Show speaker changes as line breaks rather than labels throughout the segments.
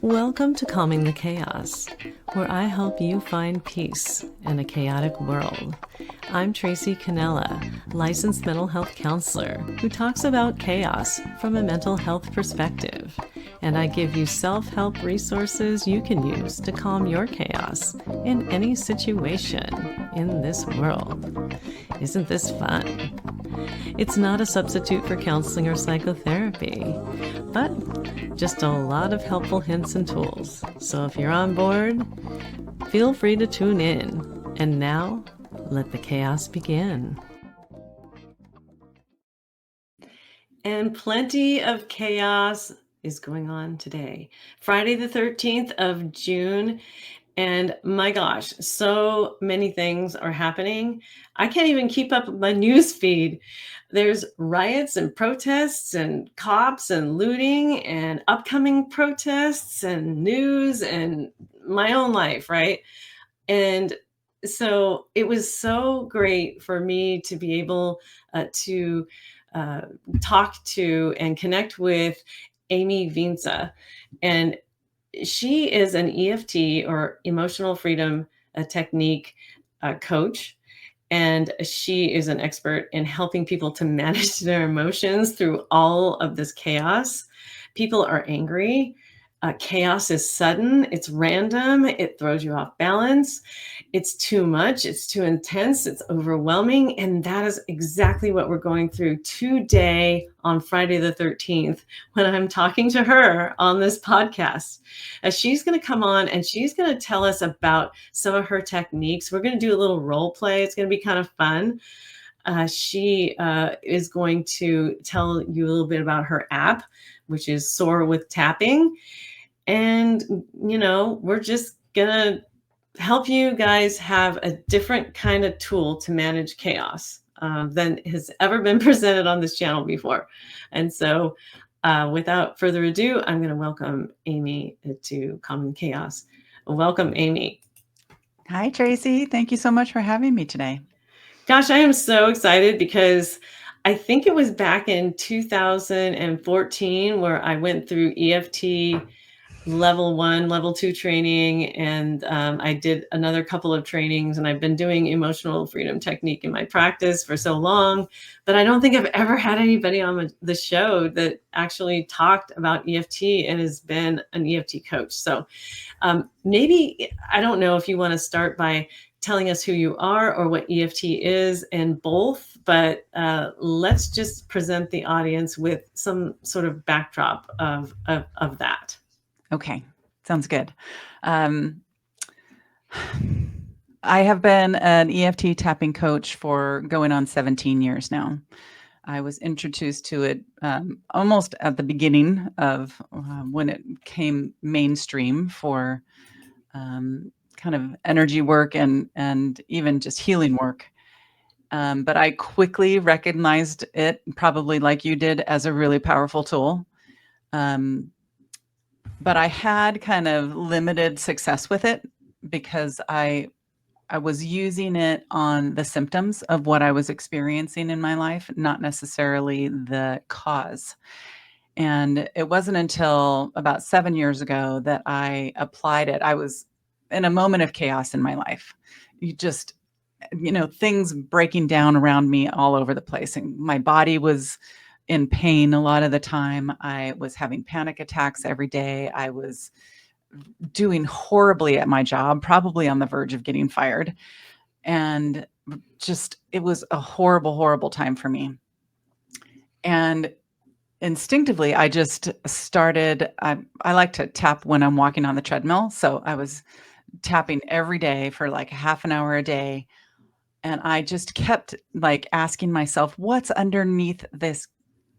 Welcome to Calming the Chaos, where I help you find peace in a chaotic world. I'm Tracy Cannella, licensed mental health counselor who talks about chaos from a mental health perspective. And I give you self-help resources you can use to calm your chaos in any situation in this world. Isn't this fun? It's not a substitute for counseling or psychotherapy, but just a lot of helpful hints and tools. So if you're on board, feel free to tune in. And now, let the chaos begin. And plenty of chaos is going on today. Friday the 13th of June. And my gosh, so many things are happening. I can't even keep up with my news feed. There's riots and protests and cops and looting and upcoming protests and news and my own life, right? And so it was so great for me to be able to uh, talk to and connect with Amy Vince. And she is an EFT or emotional freedom technique coach. And she is an expert in helping people to manage their emotions through all of this chaos. People are angry. Chaos is sudden, it's random, it throws you off balance. It's too much, it's too intense, it's overwhelming. And that is exactly what we're going through today on Friday the 13th when I'm talking to her on this podcast. She's going to come on and she's going to tell us about some of her techniques. We're going to do a little role play. It's going to be kind of fun. She is going to tell you a little bit about her app, which is Soar with Tapping. And, we're just going to help you guys have a different kind of tool to manage chaos than has ever been presented on this channel before. And so without further ado, I'm going to welcome Amy to Common Chaos. Welcome, Amy.
Hi, Tracy. Thank you so much for having me today.
Gosh, I am so excited because I think it was back in 2014 where I went through EFT level 1, level 2 training. And I did another couple of trainings, and I've been doing emotional freedom technique in my practice for so long, but I don't think I've ever had anybody on the show that actually talked about EFT and has been an EFT coach. So maybe, I don't know if you want to start by telling us who you are or what EFT is, and both, but let's just present the audience with some sort of backdrop of that.
Okay, sounds good. I have been an EFT tapping coach for going on 17 years now. I was introduced to it almost at the beginning of when it came mainstream for kind of energy work and even just healing work. But I quickly recognized it, probably like you did, as a really powerful tool. But I had kind of limited success with it because I was using it on the symptoms of what I was experiencing in my life, not necessarily the cause. And it wasn't until about 7 years ago that I applied it. I was in a moment of chaos in my life. Things breaking down around me all over the place. And my body was in pain a lot of the time. I was having panic attacks every day. I was doing horribly at my job, probably on the verge of getting fired. And it was a horrible, horrible time for me. And instinctively, I just started, I like to tap when I'm walking on the treadmill. So I was tapping every day for like half an hour a day. And I just kept asking myself, what's underneath this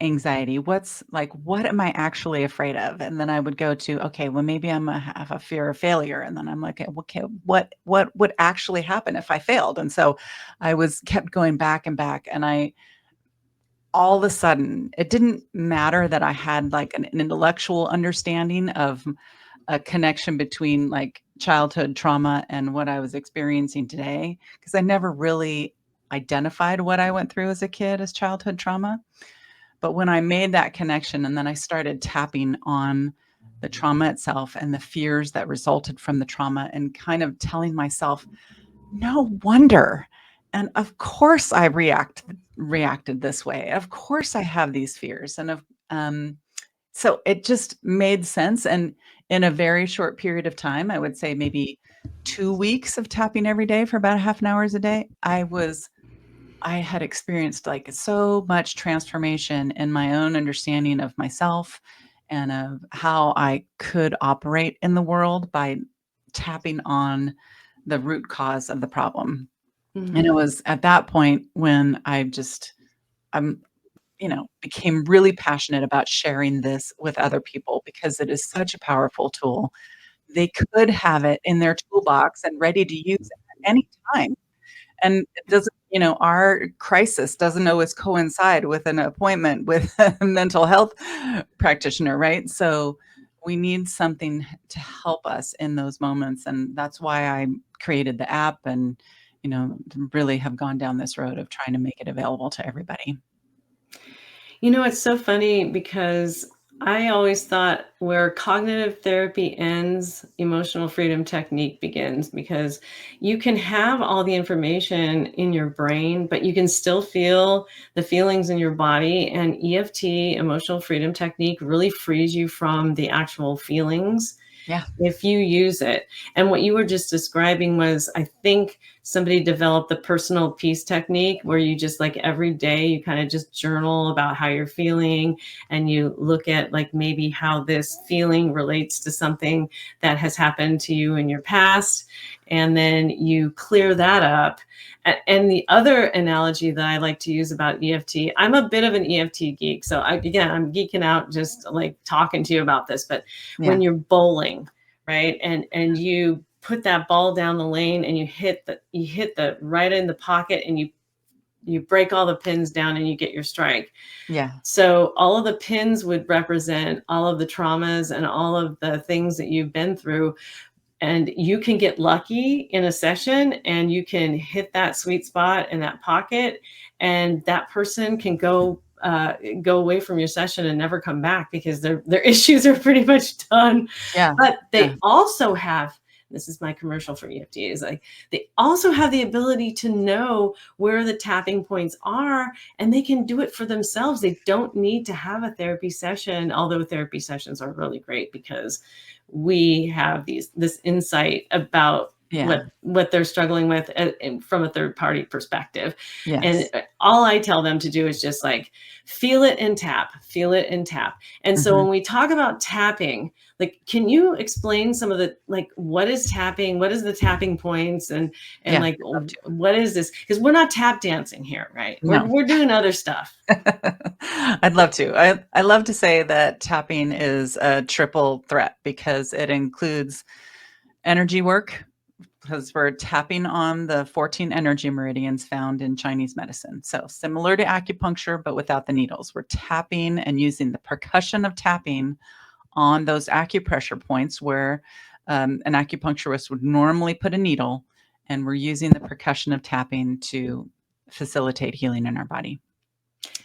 anxiety? What am I actually afraid of? And then I would go to, okay, well, maybe I have a fear of failure. And then I'm like, okay, what would actually happen if I failed? And so I kept going back and back. And all of a sudden, it didn't matter that I had an intellectual understanding of a connection between childhood trauma and what I was experiencing today, because I never really identified what I went through as a kid as childhood trauma. But when I made that connection and then I started tapping on the trauma itself and the fears that resulted from the trauma, and kind of telling myself, no wonder. And of course I reacted this way. Of course I have these fears. Um, so it just made sense. And in a very short period of time, I would say maybe 2 weeks of tapping every day for about a half an hour a day, I had experienced like so much transformation in my own understanding of myself and of how I could operate in the world by tapping on the root cause of the problem. And it
Mhm.
was at that point when I'm, became really passionate about sharing this with other people because it is such a powerful tool. They could have it in their toolbox and ready to use it at any time. And it doesn't, our crisis doesn't always coincide with an appointment with a mental health practitioner, right? So we need something to help us in those moments. And that's why I created the app and, really have gone down this road of trying to make it available to everybody.
It's so funny because I always thought where cognitive therapy ends, emotional freedom technique begins, because you can have all the information in your brain, but you can still feel the feelings in your body. And EFT, emotional freedom technique, really frees you from the actual feelings
Yeah.
if you use it. And what you were just describing was, I think somebody developed the personal peace technique, where you just like every day you kind of just journal about how you're feeling, and you look at like maybe how this feeling relates to something that has happened to you in your past, and then you clear that up. And the other analogy that I like to use about EFT, I'm a bit of an EFT geek. So again, I'm geeking out just like talking to you about this, but when
Yeah.
you're bowling, right? And you put that ball down the lane and you hit the right in the pocket, and you break all the pins down and you get your strike.
Yeah.
So all of the pins would represent all of the traumas and all of the things that you've been through. And you can get lucky in a session and you can hit that sweet spot in that pocket, and that person can go away from your session and never come back because their issues are pretty much done.
Yeah.
But
Yeah.
they also have, this is my commercial for EFT, is like they also have the ability to know where the tapping points are, and they can do it for themselves. They don't need to have a therapy session, although therapy sessions are really great because we have this insight about
Yeah.
what they're struggling with, and from a third party perspective. And
Yes.
all I tell them to do is just like feel it and tap, feel it and tap. And so
Mhm.
when we talk about tapping, like, can you explain some of the, like, what is tapping, what is the tapping points, and
Yeah.
like
I'd love to.
what is this? Because we're not tap dancing here, right? we're,
No.
we're doing other stuff.
I'd love to. I love to say that tapping is a triple threat because it includes energy work, because we're tapping on the 14 energy meridians found in Chinese medicine. So similar to acupuncture, but without the needles. We're tapping and using the percussion of tapping on those acupressure points where an acupuncturist would normally put a needle, and we're using the percussion of tapping to facilitate healing in our body.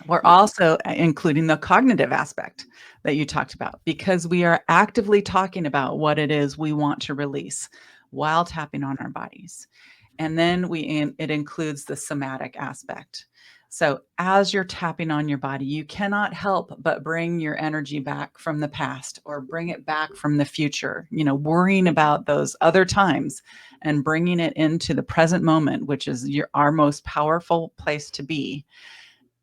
We're also including the cognitive aspect that you talked about, because we are actively talking about what it is we want to release while tapping on our bodies. And then it includes the somatic aspect. So as you're tapping on your body, you cannot help but bring your energy back from the past or bring it back from the future, worrying about those other times and bringing it into the present moment, which is our most powerful place to be.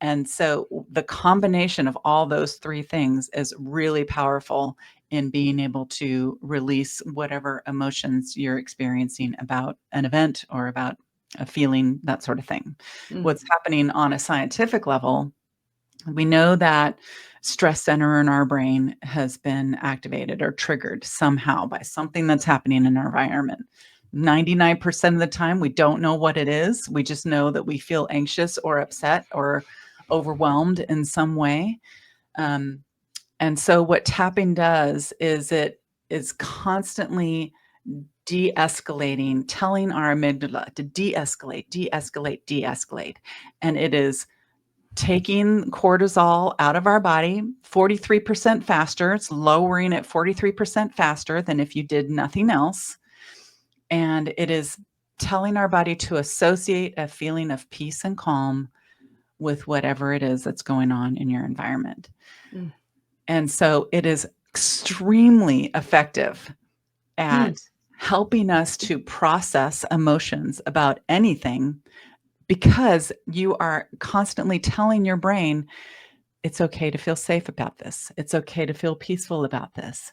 And so the combination of all those three things is really powerful in being able to release whatever emotions you're experiencing about an event or about a feeling, that sort of thing.
Mm.
What's happening on a scientific level, we know that stress center in our brain has been activated or triggered somehow by something that's happening in our environment. 99% of the time, we don't know what it is. We just know that we feel anxious or upset or overwhelmed in some way. Um, and so, what tapping does is it is constantly de escalating, telling our amygdala to de escalate, de escalate, de escalate. And it is taking cortisol out of our body 43% faster. It's lowering it 43% faster than if you did nothing else. And it is telling our body to associate a feeling of peace and calm with whatever it is that's going on in your environment.
Mm.
And so it is extremely effective
Mm.
at helping us to process emotions about anything, because you are constantly telling your brain, it's okay to feel safe about this. It's okay to feel peaceful about this.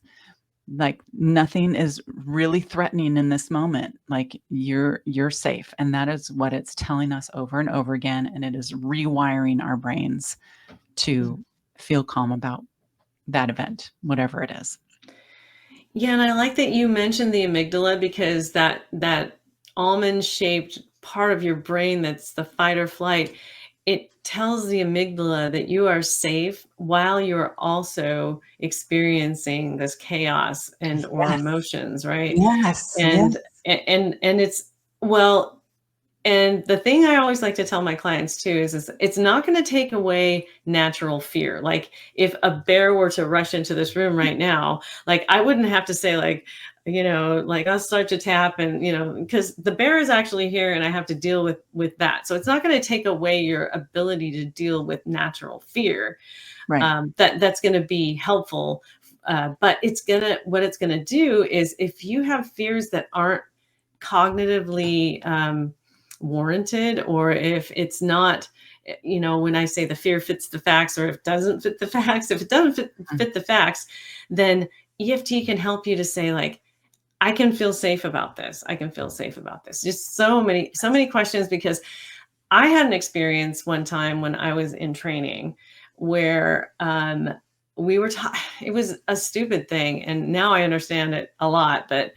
Like nothing is really threatening in this moment. Like you're safe. And that is what it's telling us over and over again. And it is rewiring our brains to feel calm about that event, whatever it is.
Yeah, and I like that you mentioned the amygdala, because that almond-shaped part of your brain that's the fight or flight, it tells the amygdala that you are safe while you're also experiencing this chaos and or
Yes.
emotions, right?
Yes.
And
Yes.
and it's, well, and the thing I always like to tell my clients too is it's not going to take away natural fear. Like if a bear were to rush into this room right now, like I wouldn't have to say like, like I'll start to tap and, because the bear is actually here and I have to deal with that. So it's not going to take away your ability to deal with natural fear.
Right.
That's going to be helpful. But what it's going to do is if you have fears that aren't cognitively warranted, or if it's not, when I say the fear fits the facts, or if it doesn't fit the facts, if it doesn't fit the facts, then EFT can help you to say like, I can feel safe about this. I can feel safe about this. Just so many questions, because I had an experience one time when I was in training where we were taught, it was a stupid thing. And now I understand it a lot, but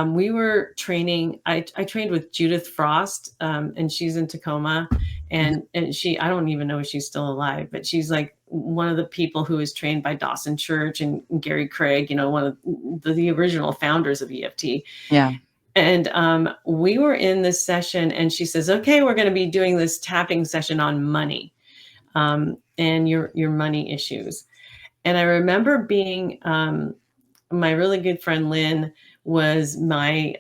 we were training. I trained with Judith Frost, and she's in Tacoma,
Mhm.
and I don't even know if she's still alive, but she's like one of the people who was trained by Dawson Church and Gary Craig, one of the original founders of EFT.
Yeah.
And we were in this session, and she says, "Okay, we're going to be doing this tapping session on money, and your money issues." And I remember being my really good friend Lynn was my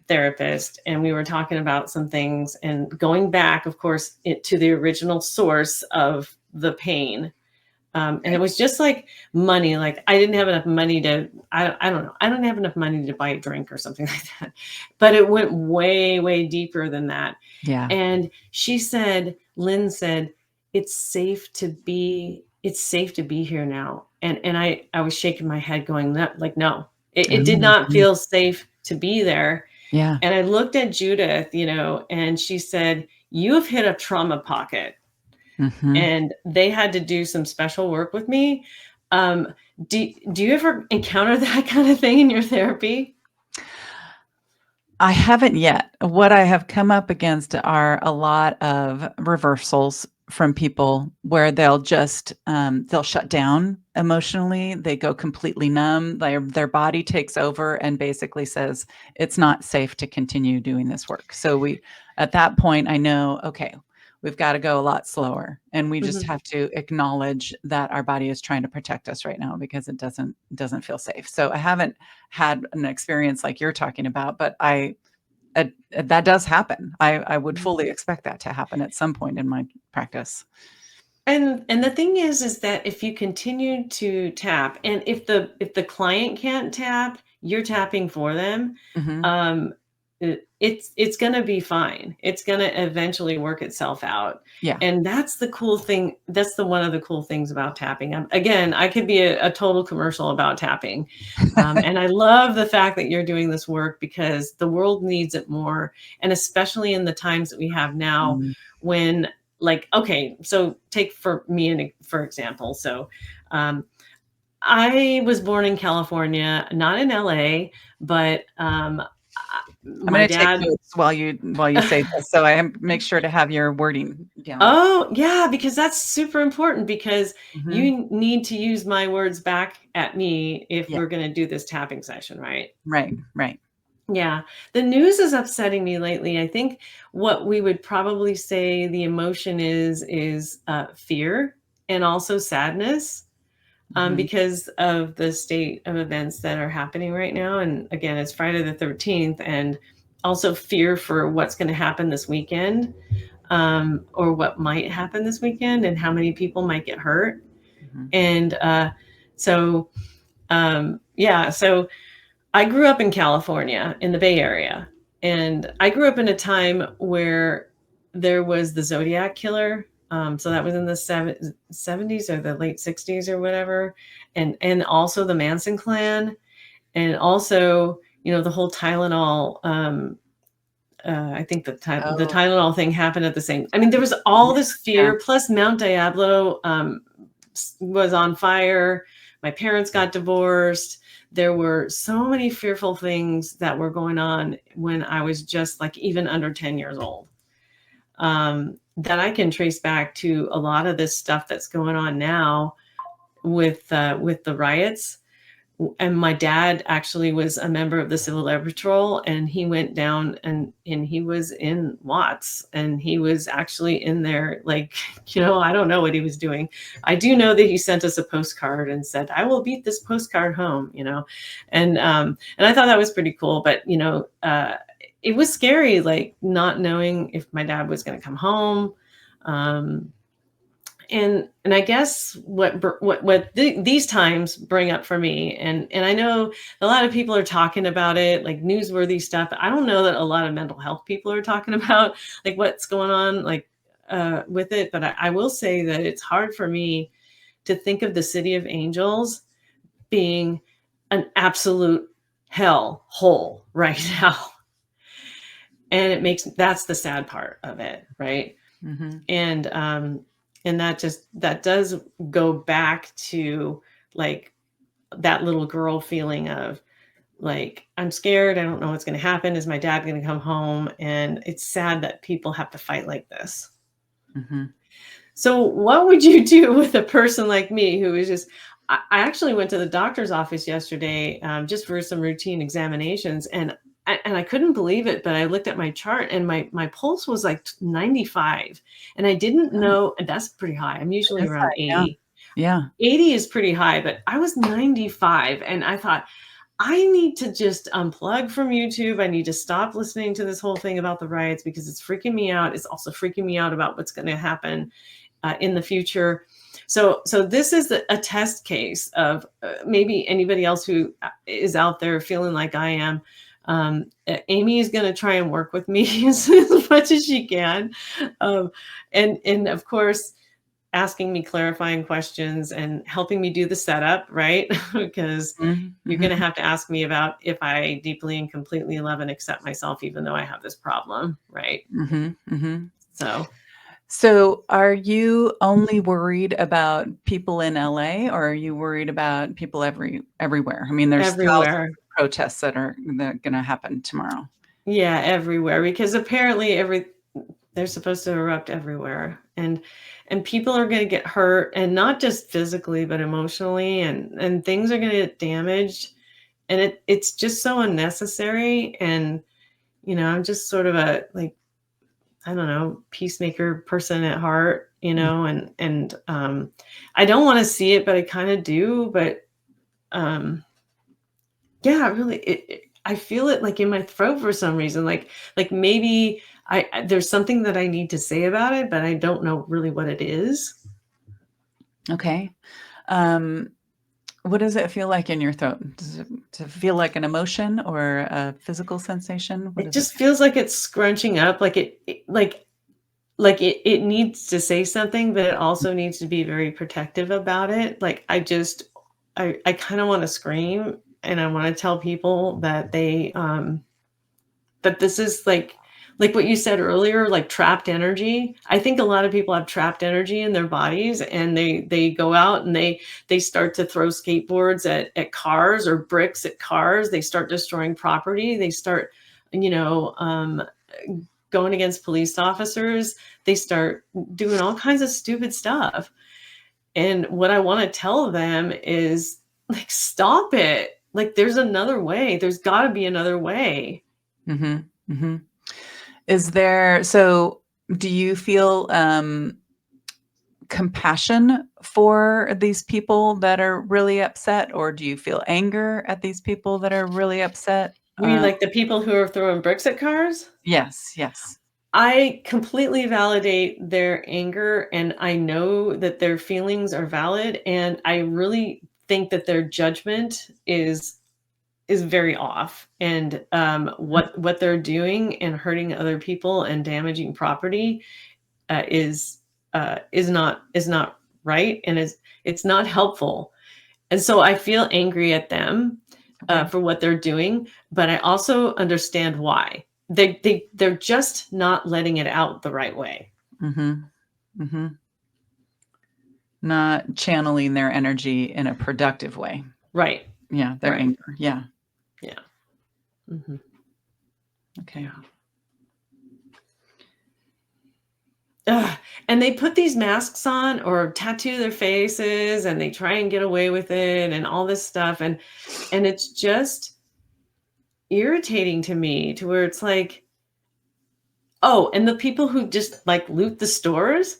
therapist, and we were talking about some things and going back, of course, to the original source of the pain. And it was just like money. Like I didn't have enough money to, I don't know. I don't have enough money to buy a drink or something like that. But it went way, way deeper than that.
Yeah.
And Lynn said, it's safe to be here now. And I was shaking my head going, like, no, it did
Oh,
not
yeah.
feel safe to be there.
Yeah.
And I looked at Judith, and she said, you have hit a trauma pocket,
Mhm.
and they had to do some special work with me. Um, do you ever encounter that kind of thing in your therapy?
I haven't yet. What I have come up against are a lot of reversals from people where they'll shut down emotionally. They go completely numb. Their body takes over and basically says, it's not safe to continue doing this work. So at that point, I know, okay, we've got to go a lot slower. And we just
Mhm.
have to acknowledge that our body is trying to protect us right now because it doesn't feel safe. So I haven't had an experience like you're talking about, but that does happen. I would
Mhm.
fully expect that to happen at some point in my practice.
And the thing is that if you continue to tap, and if the client can't tap, you're tapping for them,
Mhm.
um, it's gonna be fine. It's gonna eventually work itself out.
Yeah.
And that's the cool thing. That's the one of the cool things about tapping. Again, I could be a total commercial about tapping. And I love the fact that you're doing this work, because the world needs it more. And especially in the times that we have now,
Mm.
when, like, okay, so take for me and for example, so um, I was born in California, not in LA, but
I'm
my
gonna take
dad.
notes while you say this, so make sure to have your wording down.
Oh yeah, because that's super important, because
Mhm.
you need to use my words back at me if
Yeah.
we're going to do this tapping session, right?
Right, right.
Yeah. The news is upsetting me lately. I think what we would probably say the emotion is fear and also sadness,
Mhm,
because of the state of events that are happening right now. And again, it's Friday the 13th, and also fear for what's going to happen this weekend, or what might happen this weekend, and how many people might get hurt.
mhm.
And so, yeah, so I grew up in California in the Bay Area, and I grew up in a time where there was the Zodiac killer. So that was in the 70s or the late 60s or whatever, and also the Manson clan, and also the whole Tylenol. I think the
Oh,
Tylenol thing happened at the same. I mean, there was all
yeah,
this
yeah.
fear. Plus, Mount Diablo was on fire. My parents got divorced. There were so many fearful things that were going on when I was just like even under 10 years old, that I can trace back to a lot of this stuff that's going on now with the riots. And my dad actually was a member of the Civil Air Patrol, and he went down and he was in Watts, and he was actually in there, like, I don't know what he was doing. I do know that he sent us a postcard and said, "I will beat this postcard home." And I thought that was pretty cool. But it was scary, like not knowing if my dad was going to come home. Um, and I guess these times bring up for me, and I know a lot of people are talking about it, like newsworthy stuff. I don't know that a lot of mental health people are talking about like what's going on, like with it. But I will say that it's hard for me to think of the City of Angels being an absolute hell hole right now. And that's the sad part of it, right?
Mhm,
And that does go back to like that little girl feeling of like, I'm scared, I don't know what's going to happen, is my dad going to come home? And it's sad that people have to fight like this.
mhm.
So what would you do with a person like me who is just, I actually went to the doctor's office yesterday, just for some routine examinations, and I couldn't believe it, but I looked at my chart, and my pulse was like 95, and I didn't
Oh,
know, and that's pretty high. I'm usually
that's
around
high, yeah,
80.
yeah.
80 is pretty high, but I was 95, and I thought, I need to just unplug from YouTube. I need to stop listening to this whole thing about the riots because it's freaking me out. It's also freaking me out about what's going to happen in the future. So this is a test case of maybe anybody else who is out there feeling like I am. Amy is going to try and work with me as much as she can, um, and of course asking me clarifying questions and helping me do the setup, right? Because
Mhm,
you're going to
mhm,
have to ask me about if I deeply and completely love and accept myself, even though I have this problem, right?
mhm, mhm.
So
So, are you only worried about people in LA, or are you worried about people everywhere? I mean, there's thousands
everywhere.
of protests that gonna happen tomorrow.
Yeah, everywhere, because apparently they're supposed to erupt everywhere, and people are going to get hurt, and not just physically but emotionally, and things are going to get damaged, and it's just so unnecessary. And I'm just sort of a, like, I don't know, peacemaker person at heart,
Mm,
and I don't want to see it, but I kind of do. But um yeah, really, I feel it like in my throat for some reason, like maybe there's something that I need to say about it, but I don't know really what it is.
okay. Um, what does it feel like in your throat? Does it feel like an emotion or a physical sensation? What
It
does it
just
feel?
feels like it's scrunching up, like like it needs to say something, but it also needs to be very protective about it. Like I kind of want to scream, and I want to tell people that that this is like what you said earlier, like trapped energy. I think a lot of people have trapped energy in their bodies, and they go out and they start to throw skateboards at cars or bricks at cars. They start destroying property. They start, you know, um, going against police officers. They start doing all kinds of stupid stuff. And what I want to tell them is like, stop it. Like, there's another way. There's got to be another way.
Mhm. Mhm. Is there so do you feel, compassion for these people that are really upset, or do you feel anger at these people that are really upset?
You mean like the people who are throwing bricks at cars?
Yes, yes.
I completely validate their anger, and I know that their feelings are valid, and I really think that their judgment is very off, and, what they're doing and hurting other people and damaging property, is not right, and it's not helpful, and so I feel angry at them,
Okay.
for what they're doing, but I also understand why. They're just not letting it out the right way.
Mhm. Mhm. Not channeling their energy in a productive way.
Right,
Yeah, their
right.
anger. Yeah.
Yeah. Mhm.
Okay.
Yeah. Ugh, and they put these masks on or tattoo their faces, and they try and get away with it and all this stuff, and it's just irritating to me to where it's like, oh, and the people who just, like, loot the stores,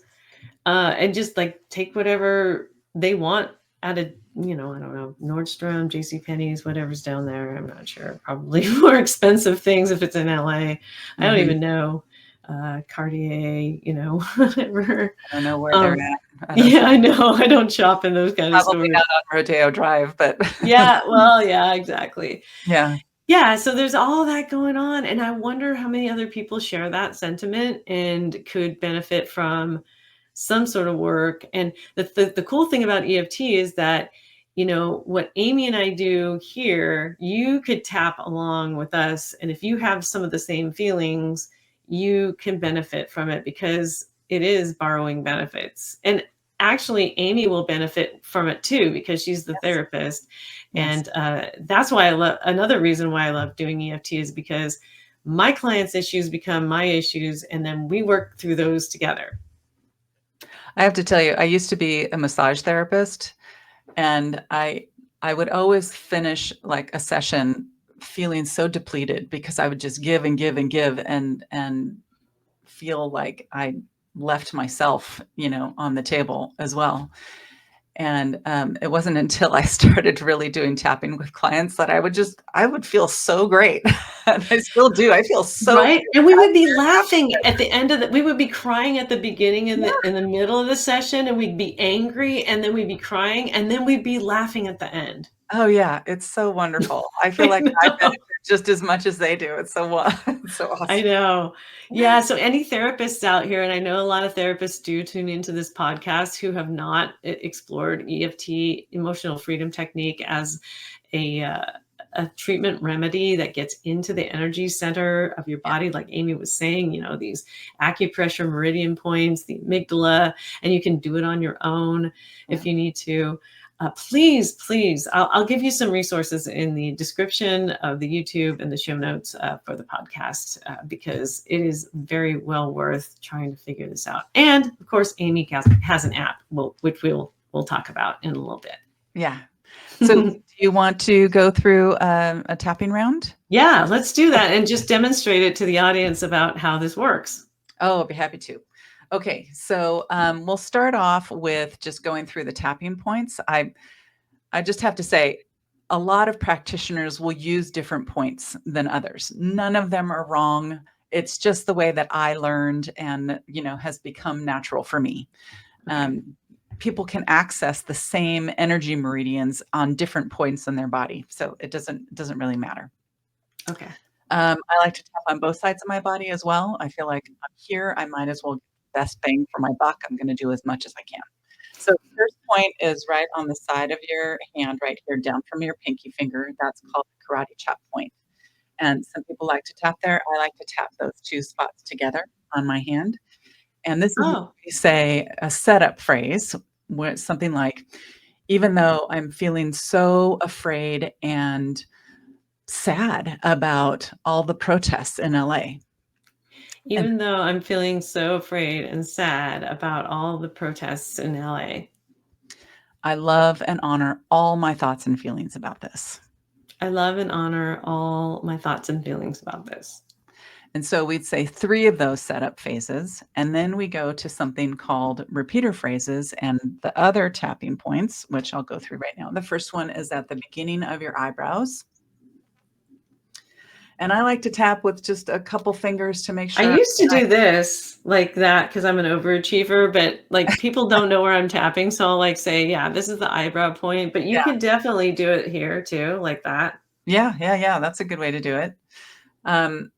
and just, like, take whatever they want out of, I don't know, Nordstrom, JCPenney's, whatever's down there, I'm not sure, probably more expensive things if it's in LA. I don't
Mhm.
even know, Cartier, whatever.
I don't know where they're
Um,
at. I don't
yeah, I know, I don't shop in those kind of
probably
stores.
not on Rodeo Drive, but
Yeah, well, yeah, exactly.
yeah.
Yeah, so there's all that going on, and I wonder how many other people share that sentiment and could benefit from some sort of work. And the cool thing about EFT is that, what Amy and I do here, you could tap along with us, and if you have some of the same feelings, you can benefit from it because it is borrowing benefits. And actually, Amy will benefit from it too because she's the
Yes.
therapist,
Yes.
and that's why I love. Another reason why I love doing EFT is because my clients' issues become my issues, and then we work through those together.
I have to tell you, I used to be a massage therapist, and I would always finish, like, a session feeling so depleted because I would just give and give and give and feel like I left myself, on the table as well. And, it wasn't until I started really doing tapping with clients that I would feel so great. And I still do. I feel so
Right?
great
And we would be
after
laughing at the end of we would be crying at the beginning and
yeah.
in the middle of the session, and we'd be angry, and then we'd be crying, and then we'd be laughing at the end.
Oh, yeah, it's so wonderful. I feel
I
like I
know.
benefit just as much as they do. It's so it's so
I
awesome.
know. Yeah, so any therapists out here, and I know a lot of therapists do tune into this podcast who have not explored EFT, emotional freedom technique, as a uh, a treatment remedy that gets into the energy center of your
Yeah,
body, like Amy was saying, these acupressure meridian points, the amygdala, and you can do it on your own
yeah.
if you need to. Please, please, I'll give you some resources in the description of the YouTube and the show notes for the podcast because it is very well worth trying to figure this out. And of course, Amy has an app, which we'll talk about in a little
Yeah. So, do
bit.
you want to go through, a tapping round?
Yeah, let's do that and just demonstrate it to the audience about how this works.
Oh, I'll be happy to. Okay, so, we'll start off with just going through the tapping points. I just have to say, a lot of practitioners will use different points than others. None of them are wrong. It's just the way that I learned and, has become natural for me.
Okay.
Um, People can access the same energy meridians on different points in their body, so it doesn't really matter.
Okay.
I like to tap on both sides of my body as well. I feel like I'm here, I might as well get the best bang for my buck. I'm gonna do as much as I can. So the first point is right on the side of your hand, right here, down from your pinky finger. That's called the karate chop point. And some people like to tap there. I like to tap those two spots together on my hand. And this is where
Oh,
we say a setup phrase, where it's something like, even though I'm feeling so afraid and sad about all the protests in LA. And
even though I'm feeling so afraid and sad about all the protests in LA.
I love and honor all my thoughts and feelings about this.
I love and honor all my thoughts and feelings about this.
And so we'd say 3 of those setup phases, and then we go to something called repeater phrases and the other tapping points, which I'll go through right now. The first one is at the beginning of your eyebrows. And I like to tap with just a couple fingers to make
I
sure
used to do this like that because I'm an overachiever, but like people don't know where I'm tapping. So I'll like say, yeah, this is the eyebrow point, but you
Yeah.
can definitely do it here too, like that.
Yeah, that's a good way to do it. Um,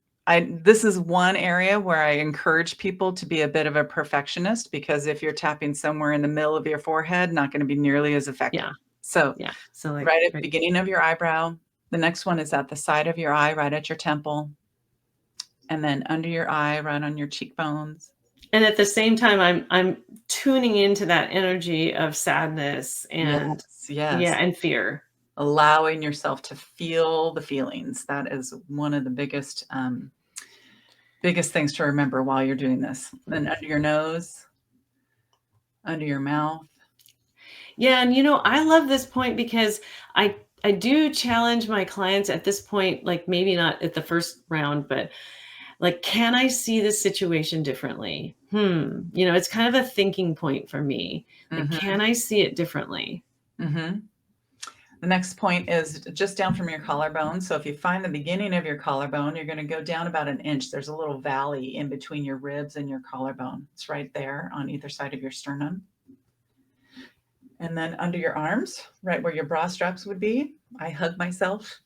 this is one area where I encourage people to be a bit of a perfectionist, because if you're tapping somewhere in the middle of your forehead, not gonna be nearly as effective.
Yeah.
So
Yeah. So like
right at the
right.
beginning of your eyebrow, the next one is at the side of your eye, right at your temple, and then under your eye, right on your cheekbones.
And at the same time, I'm tuning into that energy of sadness and
Yes,
yeah,
yes.
and fear.
Allowing yourself to feel the feelings. That is one of the biggest things to remember while you're doing this. Then under your nose, under your mouth.
Yeah, and I love this point because I do challenge my clients at this point, like maybe not at the first round, but like, can I see the situation differently? It's kind of a thinking point for me. Like,
Mhm,
can I see it differently?
mhm. The next point is just down from your collarbone. So if you find the beginning of your collarbone, you're gonna go down about an inch. There's a little valley in between your ribs and your collarbone. It's right there on either side of your sternum. And then under your arms, right where your bra straps would be, I hug myself.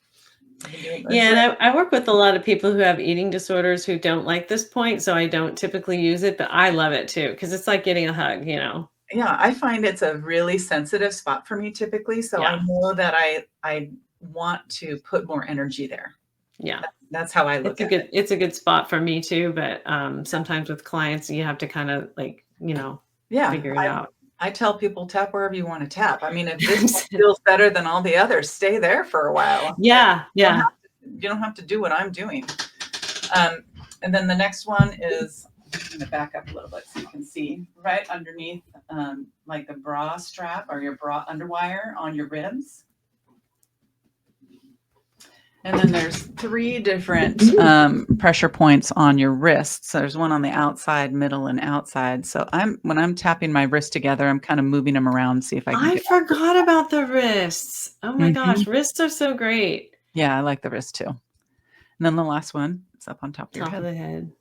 I've been doing
Yeah,
this.
and I work with a lot of people who have eating disorders who don't like this point, so I don't typically use it, but I love it too because it's like getting a hug.
Yeah, I find it's a really sensitive spot for me typically, so I
Yeah,
know that I want to put more energy there.
yeah.
That's how I look at it.
It's a good spot for me too, but sometimes with clients you have to kind of like,
Yeah,
figure it out.
I tell people tap wherever you wanna tap. I mean, if this one feels better than all the others, stay there for a while, and
Yeah, yeah.
you don't have to do what I'm doing. Um, and then the next one is, I'm gonna back up a little bit so you can see, right underneath, like the bra strap or your bra underwire on your ribs. And then there's 3 different, pressure points on your wrists. So there's one on the outside, middle, and outside. So when I'm tapping my wrists together, I'm kind of moving them around, see if I can
I
get all 3.
forgot about the wrists. Oh my
Mhm.
gosh, wrists are so great.
Yeah, I like the wrist too. And then the last one is up on top of your
Top of
head.
the head.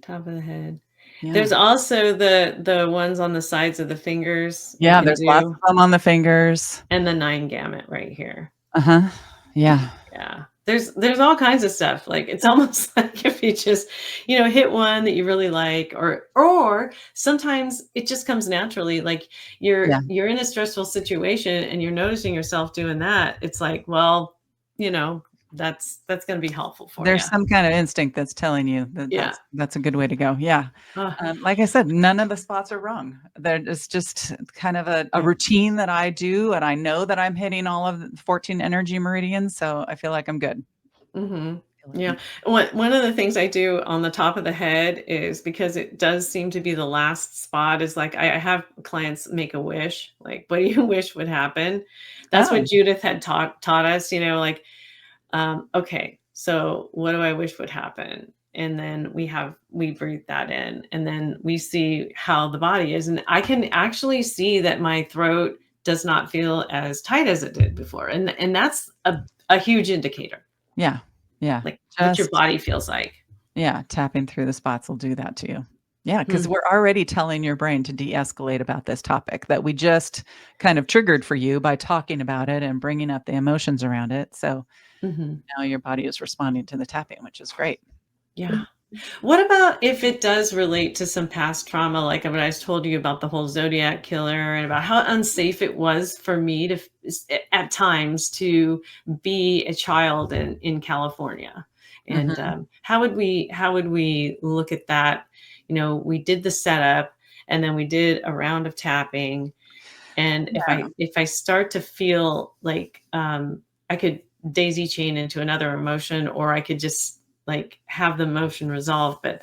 Top of the head.
Yeah.
There's also the ones on the sides of the fingers you
Yeah,
can
there's lots
do,
of them on the fingers.
and the 9 gamut right here.
Uh-huh. Yeah.
Yeah. There's all kinds of stuff. Like it's almost like if you just, hit one that you really like, or sometimes it just comes naturally. Like
Yeah.
you're in a stressful situation and you're noticing yourself doing that. It's like, well, you know, that's going to be helpful for you.
There's some kind of instinct that's telling you that
Yeah.
that's a good way to go. Yeah.
Uh,
Like I said, none of the spots are wrong. It's just kind of a
yeah.
routine that I do, and I know that I'm hitting all of the 14 energy meridians, so I feel like I'm good.
Mhm.
I feel like I'm
Yeah. One of the things I do on the top of the head is because it does seem to be the last spot is like I have clients make a wish, like, "What do you wish would happen?" That's what
Oh,
Judith had taught us, like, okay, so what do I wish would happen? And then we breathe that in, and then we see how the body is. And I can actually see that my throat does not feel as tight as it did before. And that's a huge indicator,
yeah. Yeah.
like what your
Just
body feels like.
yeah, tapping through the spots will do that to you. Yeah, because
Hmm.
we're already telling your brain to de-escalate about this topic that we just kind of triggered for you by talking about it and bringing up the emotions around it. So
Hmm.
now your body is responding to the tapping, which is great.
Yeah. What about if it does relate to some past trauma, like when I told you about the whole Zodiac killer and about how unsafe it was for me at times to be a child in California? And
Mhm.
how would we look at that? We did the setup, and then we did a round of tapping. And if I start to feel like I could daisy chain into another emotion, or I could just like have the emotion resolved. But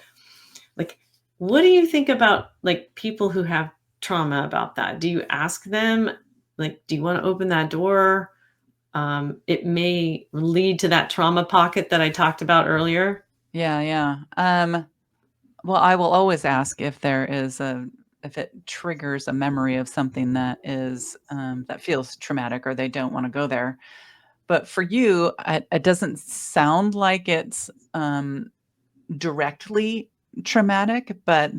like, what do you think about like people who have trauma about that? Do you ask them, like, do you want to open that door? it may lead to that trauma pocket that I talked about earlier.
Yeah, yeah. Well, I will always ask if it triggers a memory of something that is, that feels traumatic or they don't wanna go there. But for you, it doesn't sound like it's, directly traumatic, but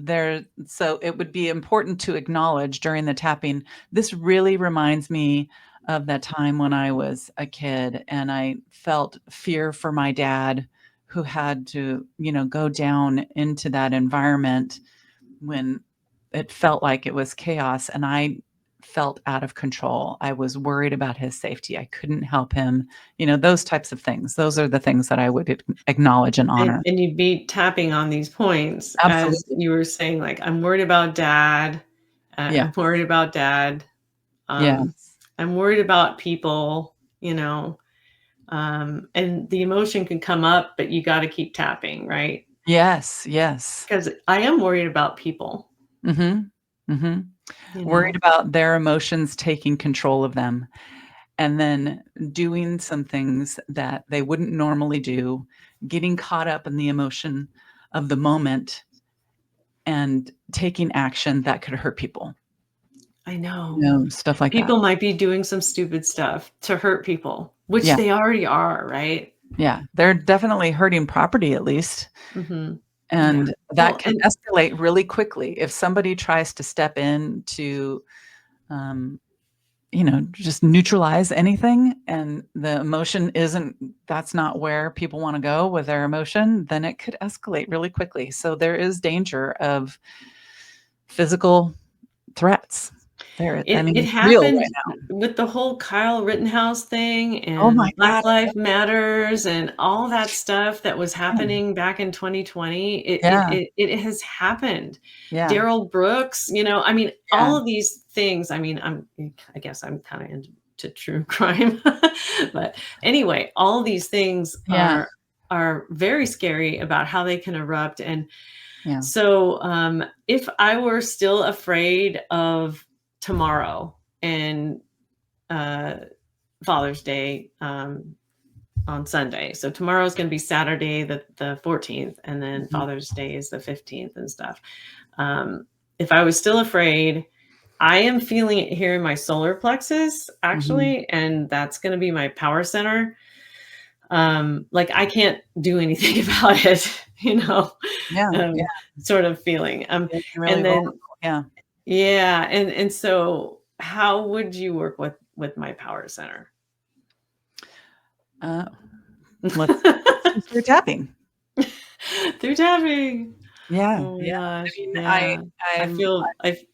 so it would be important to acknowledge during the tapping, this really reminds me of that time when I was a kid and I felt fear for my dad who had to, go down into that environment when it felt like it was chaos and I felt out of control. I was worried about his safety. I couldn't help him. Those types of things. Those are the things that I would acknowledge and honor.
And you'd be tapping on these points as
Absolutely.
you were saying, like, "I'm worried about dad.
Yeah.
I'm worried about dad.
Yes.
I'm worried about people," and the emotion can come up, but you gotta keep tapping, right?
Yes, yes.
Because I am worried about people,
Mhm. Mhm.
you
Worried
know?
about their emotions taking control of them, and then doing some things that they wouldn't normally do, getting caught up in the emotion of the moment, and taking action that could hurt people.
I know.
Stuff like that.
People might be doing some stupid stuff to hurt people, which
Yeah,
they already are, right?
yeah. They're definitely hurting property at least,
Mhm. Yeah.
and that
Well,
can
and
escalate really quickly if somebody tries to step in to, um, just neutralize anything and the emotion isn't that's not where people wanna go with their emotion, then it could escalate really quickly. So there is danger of physical threats. I mean,
it
it's real
happened
right now.
with the whole Kyle Rittenhouse thing
Oh my
and Black
god,
Lives Matters and all that stuff that was
yeah,
happening back in 2020.
yeah,
It has happened.
yeah,
Daryl Brooks, I mean,
yeah,
all of these things, I mean, I guess I'm kinda into true crime. But anyway, all these things
yeah,
are very scary about how they can erupt, and
yeah,
so, if I were still afraid of tomorrow and uh, Father's Day on Sunday, so tomorrow is going to be Saturday, the 14th, and then
mhm,
Father's Day is the 15th and stuff. If I was still afraid, I am feeling it here in my solar plexus,
mhm.
actually, and that's going to be my power center. Like I can't do anything about it,
Yeah, yeah,
um, sort of feeling.
feeling really
And
vulnerable,
then
yeah.
yeah, and so how would you work with my power center?
Uh, let's just start tapping.
Through tapping.
Yeah,
Oh my
yeah. I
gosh,
mean,
yeah.
I'm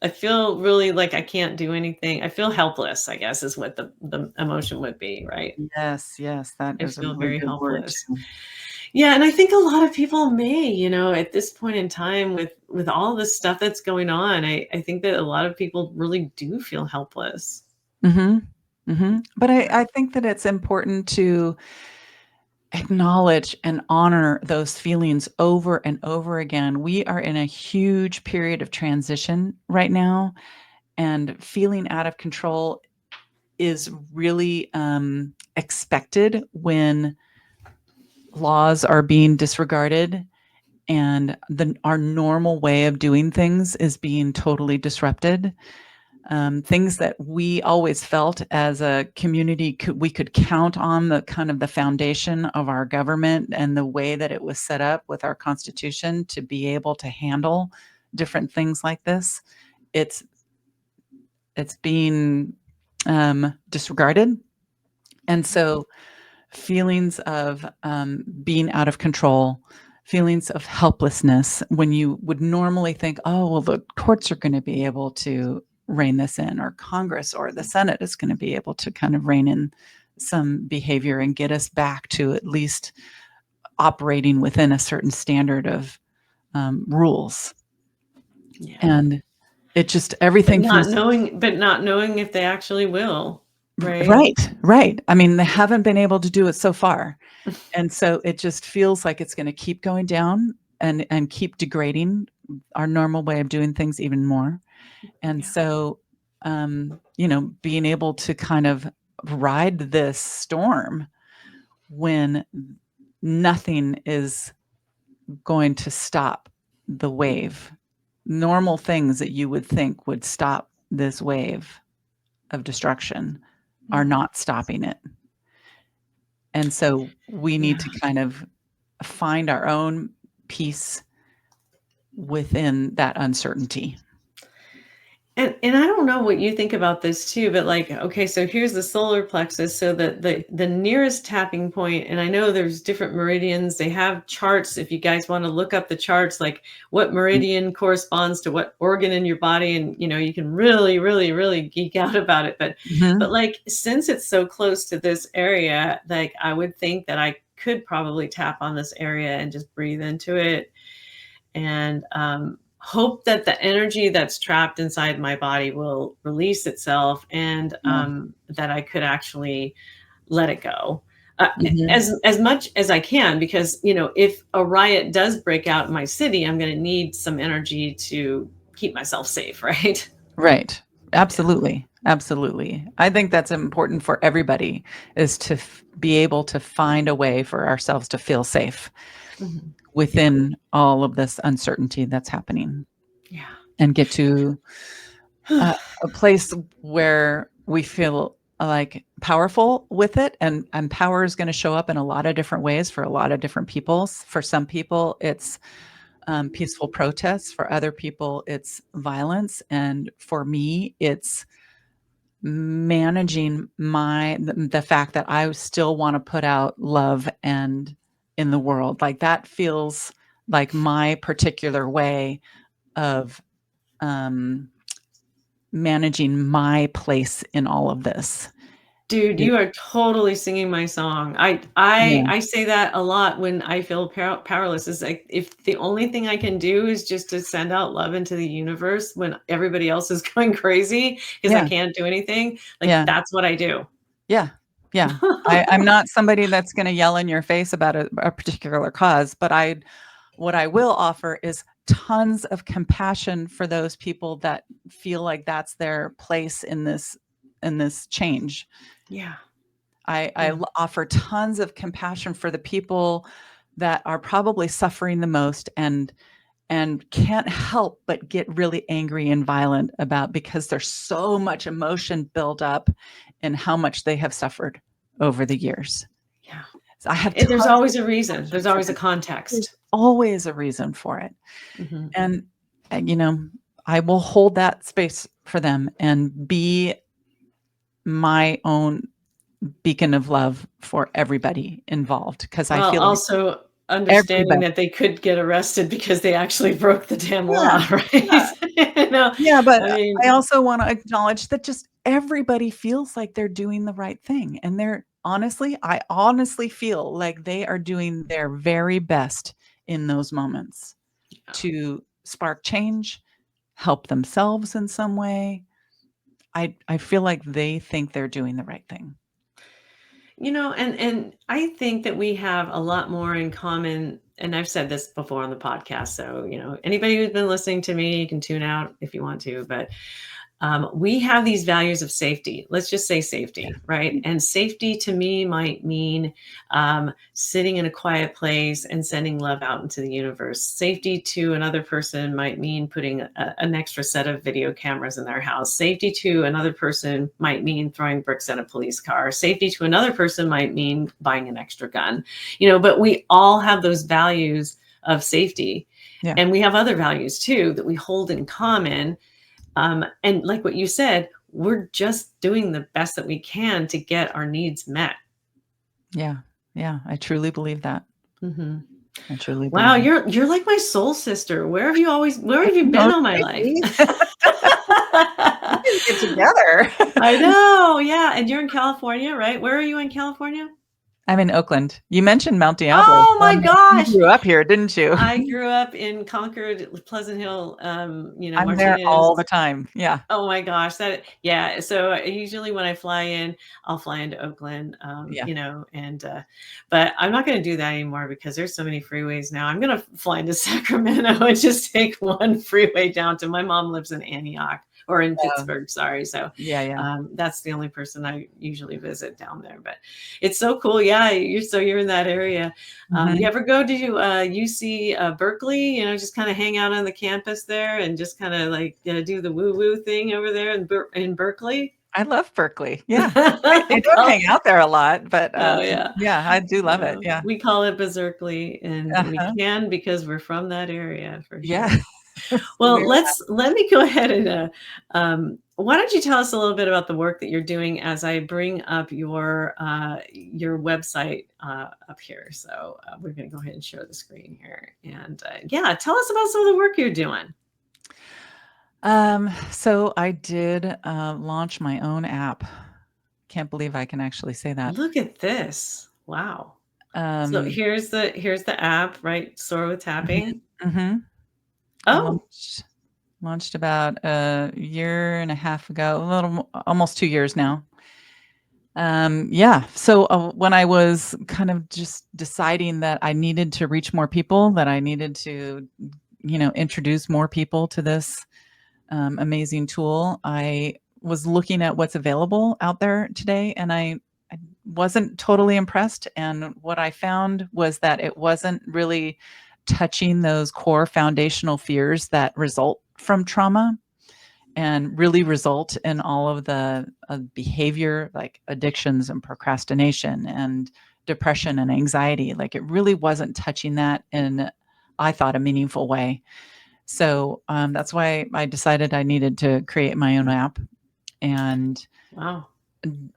I feel really like I can't do anything. I feel helpless, I guess, is what the emotion would be, right?
yes, yes, that
I
is a
feel
really
very
good word
helpless.
too.
Yeah, and I think a lot of people may, at this point in time with all this stuff that's going on, I think that a lot of people really do feel helpless.
Mhm, mhm. But I
Yeah.
I think that it's important to acknowledge and honor those feelings over and over again. We are in a huge period of transition right now, and feeling out of control is really, expected when laws are being disregarded and our normal way of doing things is being totally disrupted. Things that we always felt as a community we could count on the kind of the foundation of our government and the way that it was set up with our constitution to be able to handle different things like this. It's it's being disregarded, and so feelings of being out of control, feelings of helplessness when you would normally think, oh, well, the courts are going to be able to rein this in, or Congress or the Senate is going to be able to kind of rein in some behavior and get us back to at least operating within a certain standard of rules.
Yeah.
And it just everything feels
But not knowing if they actually will, right?
right, right. I mean, they haven't been able to do it so far. And so it just feels like it's gonna keep going down and keep degrading our normal way of doing things even more. And
Yeah.
so, being able to kind of ride this storm when nothing is going to stop the wave. Normal things that you would think would stop this wave of destruction are not stopping it. And so we need
Yeah.
to kind of find our own peace within that uncertainty.
And I don't know what you think about this too, but like, okay, so here's the solar plexus. So the nearest tapping point, and I know there's different meridians. They have charts. If you guys want to look up the charts, like what meridian corresponds to what organ in your body, and you can really, really, really geek out about it. But
Mhm.
like, since it's so close to this area, like I would think that I could probably tap on this area and just breathe into it and hope that the energy that's trapped inside my body will release itself, and
Yeah.
that I could actually let it go
Mhm.
as much as I can, because if a riot does break out in my city, I'm going to need some energy to keep myself safe, right?
Right.
Yeah.
Absolutely. Absolutely. I think that's important for everybody is to be able to find a way for ourselves to feel safe
Mhm. Yeah.
within all of this uncertainty that's happening
Yeah.
and get to a place where we feel like powerful with it, and power is going to show up in a lot of different ways for a lot of different people. For some people it's peaceful protests, for other people it's violence, and for me it's managing the fact that I still want to put out love and in the world. Like that feels like my particular way of um managing my place in all of this.
Dude,
It
you are totally singing my song. I
Yeah,
I say that a lot when I feel powerless. It's like, if the only thing I can do is just to send out love into the universe when everybody else is going crazy because I
yeah,
can't do anything, like
yeah,
that's what I do.
yeah, yeah. I'm not somebody that's gonna yell in your face about a particular cause, but what I will offer is tons of compassion for those people that feel like that's their place in this change.
Yeah.
I
Yeah.
offer tons of compassion for the people that are probably suffering the most and can't help but get really angry and violent about because there's so much emotion built up in how much they have suffered over the years.
Yeah.
So I have
And there's
tons of
always a reason.
compassion
There's
for
always a
them. There's
context.
always a reason for it.
Mhm.
And, and I will hold that space for them and be my own beacon of love for everybody involved because I
While
feel like
also understanding
everybody.
that they could get arrested because they actually broke the damn
Yeah,
law, right?
yeah.
You know,
Yeah, but
I
I
mean,
also wanna acknowledge that just everybody feels like they're doing the right thing, and I honestly feel like they are doing their very best in those moments
yeah.
to spark change, help themselves in some way. I feel like they think they're doing the right thing.
And I think that we have a lot more in common. And I've said this before on the podcast. So, anybody who's been listening to me, you can tune out if you want to, but we have these values of safety. Let's just say
Yeah.
safety, right? And safety to me might mean sitting in a quiet place and sending love out into the universe. Safety to another person might mean putting an extra set of video cameras in their house. Safety to another person might mean throwing bricks at a police car. Safety to another person might mean buying an extra gun. But we all have those values of safety.
Yeah.
And we have other values too that we hold in common, and like what you said, we're just doing the best that we can to get our needs met.
Yeah. Yeah, I truly believe that.
Hmm.
I truly
Wow,
believe that.
you're like my soul sister. Where
I
have you been
know,
all my life?
see? We need to get together.
I know. Yeah. And you're in California, right? Where are you in California?
I'm in Oakland. You mentioned Mount Diablo.
Oh my
You
gosh.
grew up here, didn't you?
I grew up in Concord, Pleasant Hill,
I'm there all the
Martinez.
time. Yeah.
Oh my gosh, that yeah, so usually when I fly in, I'll fly into Oakland,
Yeah.
and, but I'm not gonna do that anymore because there's so many freeways now. I'm gonna fly into Sacramento and just take one freeway down to my mom lives in Antioch or in
Oh,
Pittsburgh, sorry, so,
yeah, yeah.
that's the only person I usually visit down there, but it's so cool, yeah, you're in that area. You
Mhm.
ever go to, UC, Berkeley, just kinda hang out on the campus there and just kinda, like, do the woo-woo thing over there in Berkeley?
I love Berkeley. Yeah. I
We
don't
call
hang out there a lot, but,
Oh, yeah.
yeah, I do love it. Yeah.
We call it Berserkly, and we
Uh-huh.
can because we're from that area for
Yeah.
sure. Well,
Very
let me go ahead and, why don't you tell us a little bit about the work that you're doing as I bring up your website, up here. So, we're gonna go ahead and share the screen here, and, yeah, tell us about some of the work you're doing.
So I did, launch my own app. Can't believe I can actually say that.
Look at this. Wow. So
Um,
here's the app, right? Soar with
mhm,
tapping.
mhm.
Oh,
Launched about a year and a half ago, a little mo almost 2 years now. Yeah, so, when I was kind of just deciding that I needed to reach more people, that I needed to, introduce more people to this, amazing tool, I was looking at what's available out there today, and I wasn't totally impressed, and what I found was that it wasn't really touching those core foundational fears that result from trauma and really result in all of the behavior like addictions and procrastination and depression and anxiety. Like it really wasn't touching that in, I thought, a meaningful way. So that's why I decided I needed to create my own app and
wow.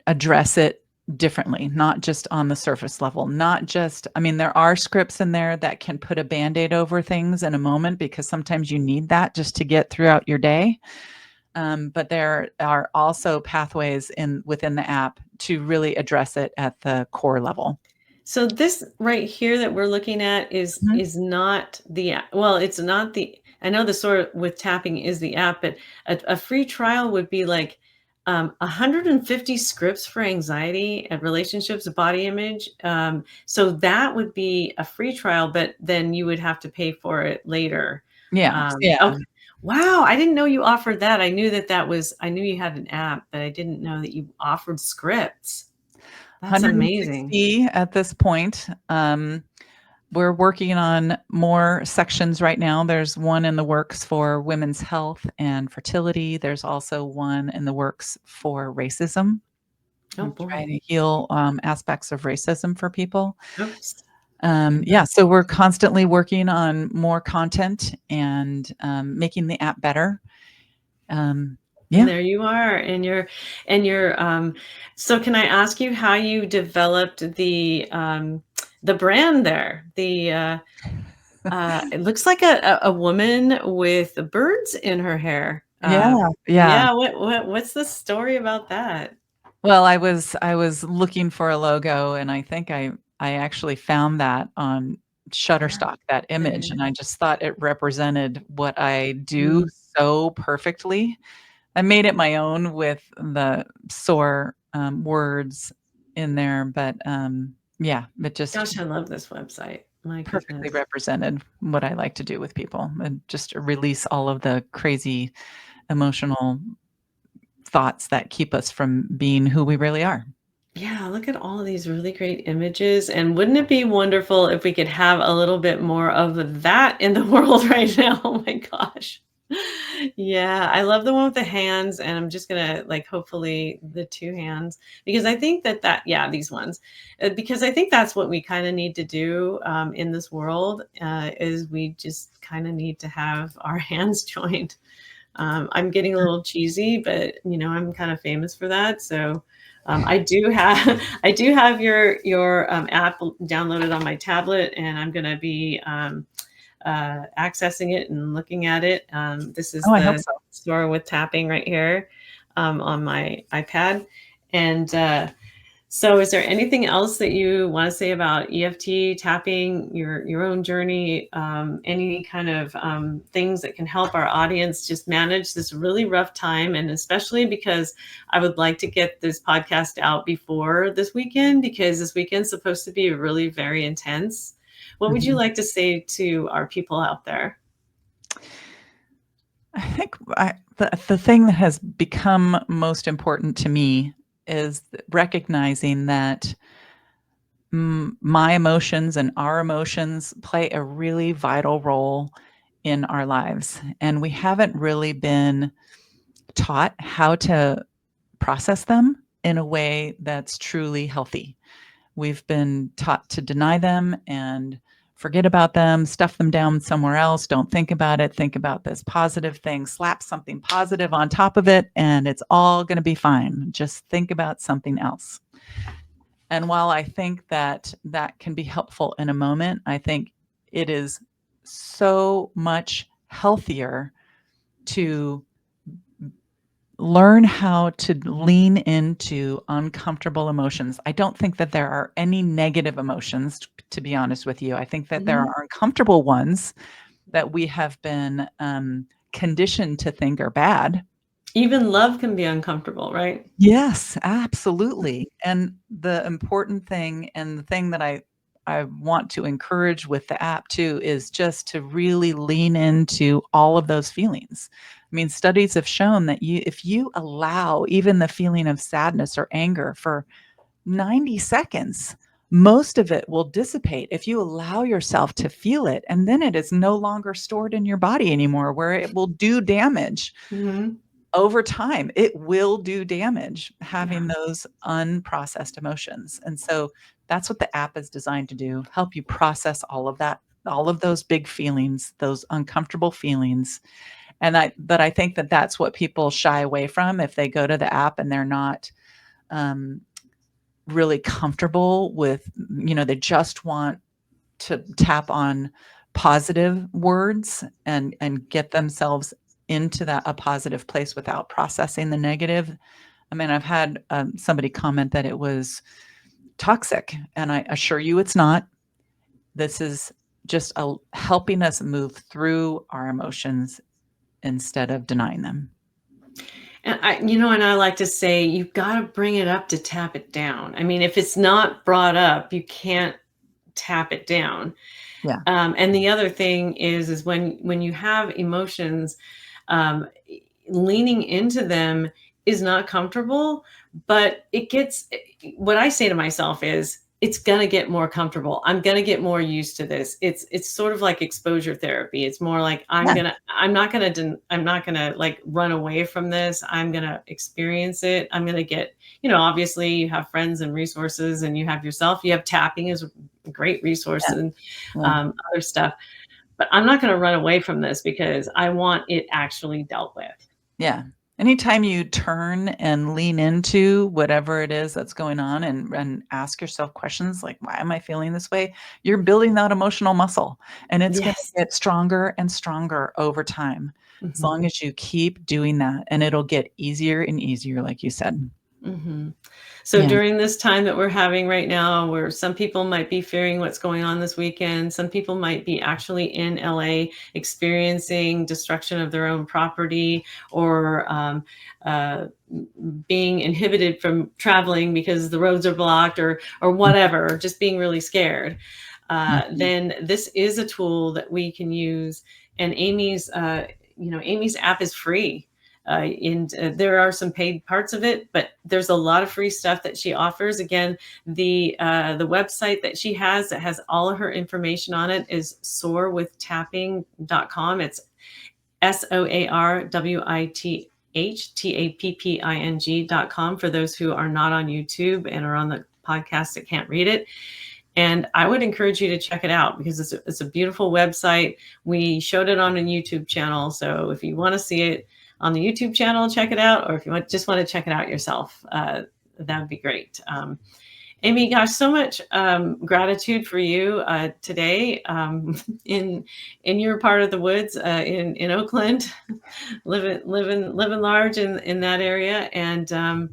address it differently, not just on the surface level, not just, I mean, there are scripts in there that can put a band-aid over things in a moment because sometimes you need that just to get throughout your day. But there are also pathways within the app to really address it at the core level.
So this right here that we're looking at is
Mhm.
is not well, it's not the I know the sort with tapping is the app, but a free trial would be like 150 scripts for anxiety and relationships, body image. So that would be a free trial, but then you would have to pay for it later.
Yeah, yeah.
Okay. Wow, I didn't know you offered that. I knew you had an app, but I didn't know that you offered scripts. That's amazing.
160 at this point. We're working on more sections right now. There's one in the works for women's health and fertility. There's also one in the works for racism.
Oh
I'm
boy.
trying to heal aspects of racism for people.
Oops.
Yeah, so we're constantly working on more content and making the app better. Um,
And
yeah,
there you are, so can I ask you how you developed the brand there? It looks like a woman with woman in her hair.
yeah, yeah.
Yeah, what's the story about that?
Well, I was looking for a logo, and I think I actually found that on Shutterstock, that image,
Perfect.
and I just thought it represented what I do
Mm.
so perfectly. I made it my own with the SOAR, words in there, but, yeah, it just
Gosh, I love this website. My
perfectly
goodness.
represented what I like to do with people and just release all of the crazy emotional thoughts that keep us from being who we really are.
Yeah, look at all of these really great images. And wouldn't it be wonderful if we could have a little bit more of that in the world right now? Oh my gosh. Yeah, I love the one with the hands, and I'm just gonna like hopefully the two hands because I think yeah, these ones because I think that's what we kind of need to do in this world is we just kind of need to have our hands joined. I'm getting a little cheesy, but I'm kind of famous for that. So I do have I do have your app downloaded on my tablet, and I'm going to be accessing it and looking at it. This is
Oh, I hope
the
so.
store with tapping right here on my iPad, and So is there anything else that you want to say about EFT tapping, your own journey, any kind of things that can help our audience just manage this really rough time? And especially because I would like to get this podcast out before this weekend, because this weekend's supposed to be really very intense. What would you
Mhm.
like to say to our people out there?
I think the thing that has become most important to me is recognizing that my emotions and our emotions play a really vital role in our lives. And we haven't really been taught how to process them in a way that's truly healthy. We've been taught to deny them and forget about them, stuff them down somewhere else, don't think about it, think about this positive thing, slap something positive on top of it, and it's all going to be fine. Just think about something else. And while I think that that can be helpful in a moment, I think it is so much healthier to learn how to lean into uncomfortable emotions. I don't think that there are any negative emotions, to be honest with you. I think that there
Mhm.
are uncomfortable ones that we have been conditioned to think are bad.
Even love can be uncomfortable, right?
Yes, absolutely. And the important thing, and the thing that I want to encourage with the app too, is just to really lean into all of those feelings. I mean, studies have shown that if you allow even the feeling of sadness or anger for 90 seconds, most of it will dissipate if you allow yourself to feel it. And then it is no longer stored in your body anymore, where it will do damage
Mhm.
over time. It will do damage
Yeah.
having those unprocessed emotions. And so that's what the app is designed to do, help you process all of that, all of those big feelings, those uncomfortable feelings. And I think that that's what people shy away from if they go to the app and they're not um, really comfortable with, they just want to tap on positive words and get themselves into that a positive place without processing the negative. I mean, I've had somebody comment that it was toxic, and I assure you it's not. This is just helping us move through our emotions instead of denying them.
And I like to say you've got to bring it up to tap it down. I mean, if it's not brought up, you can't tap it down.
Yeah.
And the other thing is when you have emotions, um, leaning into them is not comfortable, but it gets. What I say to myself is, it's gonna get more comfortable. I'm gonna get more used to this. It's sort of like exposure therapy. It's more like
Yeah.
I'm not gonna like run away from this. I'm gonna experience it. I'm gonna get, obviously you have friends and resources, and you have yourself. You have tapping is a great resource,
Yeah.
and
Yeah.
other stuff. But I'm not gonna run away from this because I want it actually dealt with.
Yeah. Anytime you turn and lean into whatever it is that's going on and ask yourself questions like, why am I feeling this way? You're building that emotional muscle, and it's going to
Yes.
get stronger and stronger over time as
Mhm.
long as you keep doing that, and it'll get easier and easier, like you said.
Mhm. So
Yeah.
during this time that we're having right now, where some people might be fearing what's going on this weekend, some people might be actually in LA experiencing destruction of their own property, or being inhibited from traveling because the roads are blocked, or whatever, or just being really scared.
Mhm.
Then this is a tool that we can use. And Amy's app is free. And there are some paid parts of it, but there's a lot of free stuff that she offers. Again, the website that she has that has all of her information on it is soarwithtapping.com. It's SOARWITHTAPPING.com for those who are not on YouTube and are on the podcast that can't read it. And I would encourage you to check it out because it's a beautiful website. We showed it on a YouTube channel. So if you want to see it on the YouTube channel, check it out. Or if you just want to check it out yourself, that would be great. Amy, gosh, so much gratitude for you today in your part of the woods in Oakland, living large in that area. And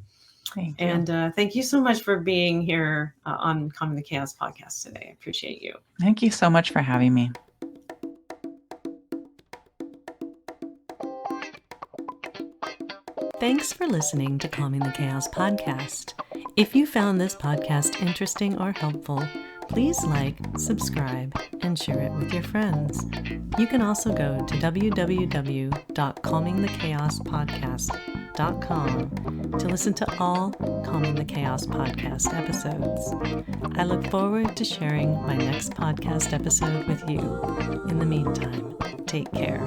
Thank you.
And thank you so much for being here on Calming the Chaos podcast today. I appreciate you.
Thank you so much for having me.
Thanks for listening to Calming the Chaos podcast. If you found this podcast interesting or helpful, please like, subscribe, and share it with your friends. You can also go to www.calmingthechaospodcast.com to listen to all Calming the Chaos podcast episodes. I look forward to sharing my next podcast episode with you. In the meantime, take care.